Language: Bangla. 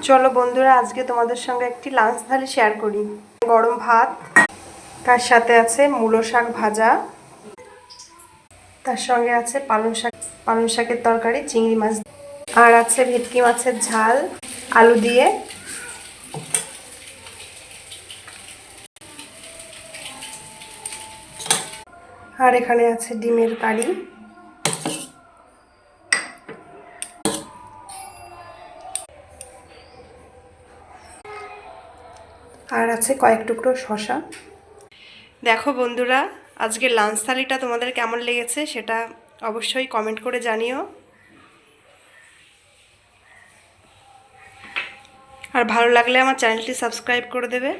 চলো বন্ধুরা, আজকে তোমাদের সঙ্গে একটি লাঞ্চ থালি শেয়ার করি। গরম ভাত, তার সাথে আছে মূলো শাক ভাজা, তার সঙ্গে আছে পালং শাকের তরকারি চিংড়ি মাছ, আর আছে ভেটকি মাছের ঝাল আলু দিয়ে, আর এখানে আছে ডিমের কারি, আর আছে কয়েক টুকরো শসা। দেখো বন্ধুরা, আজকের লাঞ্চ থালিটা তোমাদের কেমন লেগেছে সেটা অবশ্যই কমেন্ট করে জানিও। আর ভালো লাগলে আমার চ্যানেলটি সাবস্ক্রাইব করে দেবে।